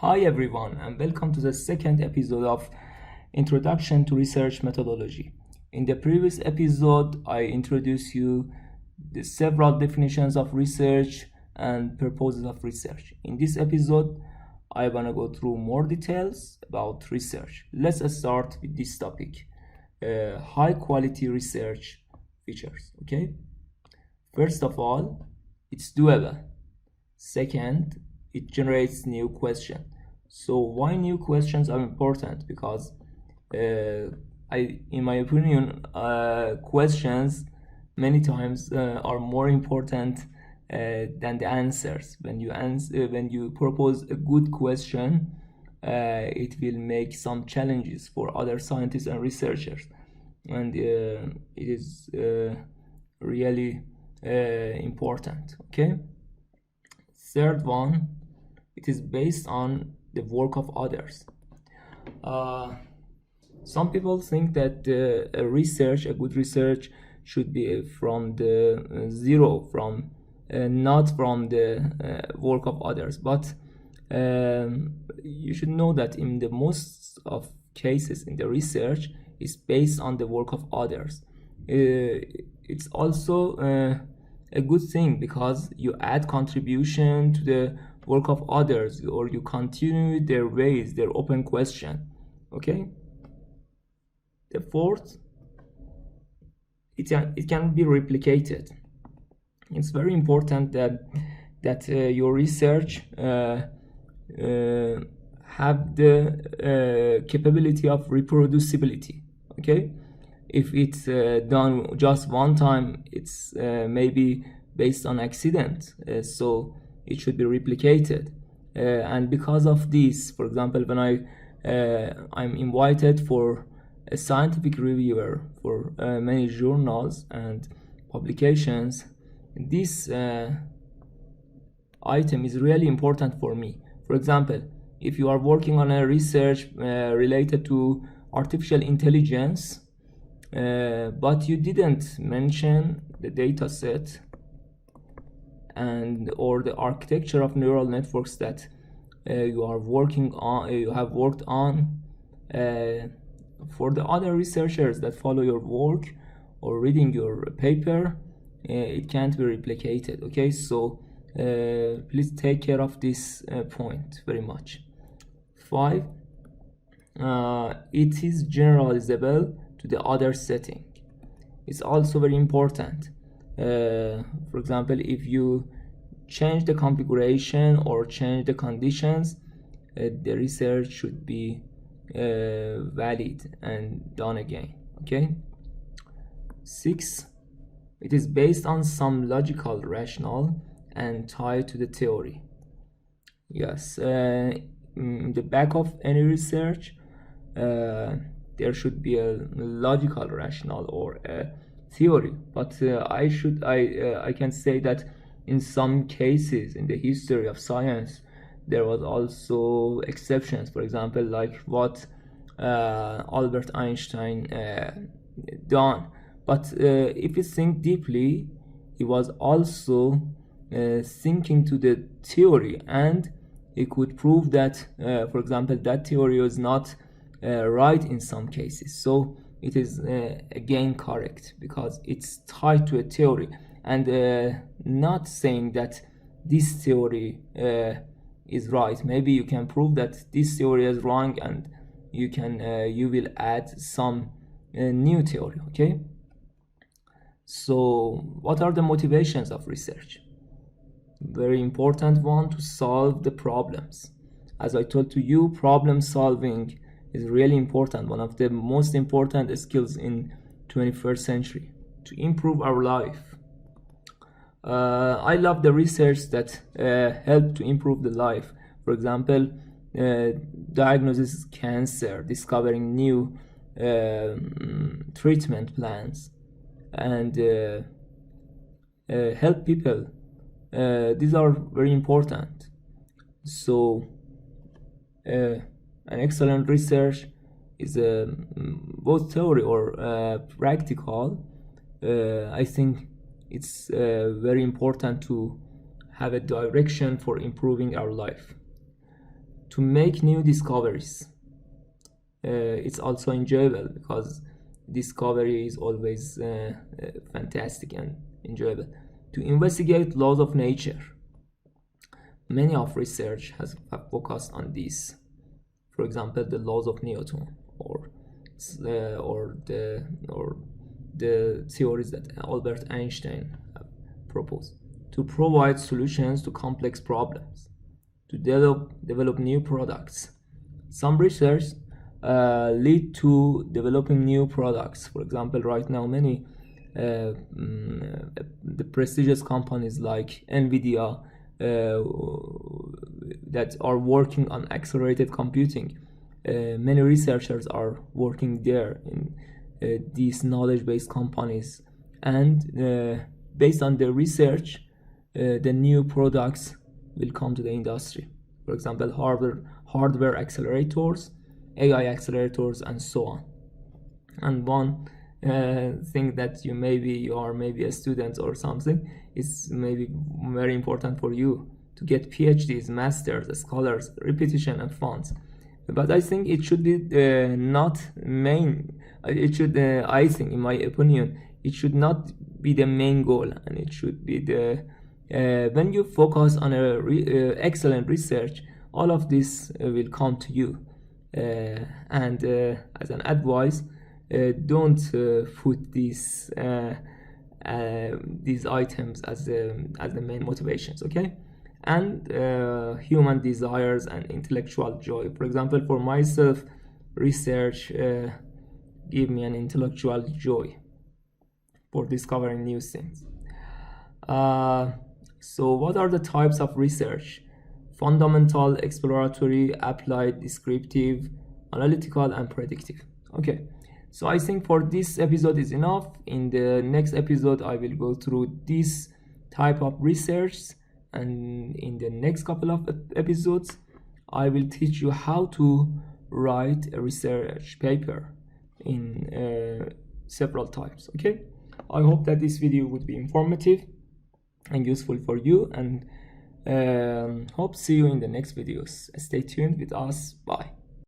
Hi everyone, and welcome to the second episode of Introduction to Research Methodology. In the previous episode, I introduced you the several definitions of research and purposes of research. In this episode, I want to go through more details about research. Let's start with this topic, high quality research features. Okay. First of all, it's doable. Second, it generates new questions. So why new questions are important? Because in my opinion, questions many times are more important than the answers. When you propose a good question, it will make some challenges for other scientists and researchers, and it is really important. Okay. Third one, it is based on the work of others. Some people think that a good research should be from the zero, from not from the work of others. But you should know that in the most of cases in the research is based on the work of others. It's also a good thing because you add contribution to the work of others, or you continue their ways, their open question. Okay. The fourth, it can be replicated. It's very important that your research have the capability of reproducibility. Okay. If it's done just one time, it's maybe based on accident, so it should be replicated. And because of this, for example, when I'm invited for a scientific reviewer for many journals and publications, this item is really important for me. For example, if you are working on a research related to artificial intelligence, but you didn't mention the data set or the architecture of neural networks that you have worked on, for the other researchers that follow your work or reading your paper, it can't be replicated. Okay, so please take care of this point very much. 5, it is generalizable to the other setting. It's also very important. For example, if you change the configuration or change the conditions, the research should be valid and done again. Okay. 6, it is based on some logical rationale and tied to the theory. Yes, in the back of any research, there should be a logical rationale or a theory. But I can say that in some cases in the history of science, there was also exceptions. For example, like what Albert Einstein done. But if you think deeply, he was also thinking to the theory, and he could prove that, for example, that theory was not right in some cases. So it is again correct because it's tied to a theory, and not saying that this theory is right. Maybe you can prove that this theory is wrong, and you will add some new theory. Okay. So what are the motivations of research? Very important one, to solve the problems. As I told to you, problem solving is really important, one of the most important skills in 21st century to improve our life. I love the research that help to improve the life. For example, diagnosis cancer, discovering new treatment plans, and help people. These are very important. So an excellent research is both theory or practical. I think it's very important to have a direction for improving our life. to make new discoveries. It's also enjoyable because discovery is always fantastic and enjoyable. To investigate laws of nature. Many of research have focused on this. For example, the laws of Newton, or the theories that Albert Einstein have proposed. To provide solutions to complex problems. To develop new products. Some research lead to developing new products. For example, right now many the prestigious companies like NVIDIA that are working on accelerated computing. Many researchers are working there in these knowledge-based companies, and based on the research, the new products will come to the industry. For example, hardware accelerators, AI accelerators, and so on. And one thing that you are maybe a student or something, is maybe very important for you to get PhDs, masters, scholars, repetition, and funds. But I think it should be not main. It should, I think, in my opinion, it should not be the main goal, and it should be the when you focus on excellent research, all of this will come to you. And as an advice, don't put these items as the main motivations, okay? And human desires and intellectual joy. For example, for myself, research give me an intellectual joy for discovering new things. So what are the types of research? Fundamental, exploratory, applied, descriptive, analytical, and predictive. Okay, so I think for this episode is enough. In the next episode, I will go through this type of research, and in the next couple of episodes, I will teach you how to write a research paper in several types. Okay, I hope that this video would be informative and useful for you, and hope see you in the next videos. Stay tuned with us. Bye.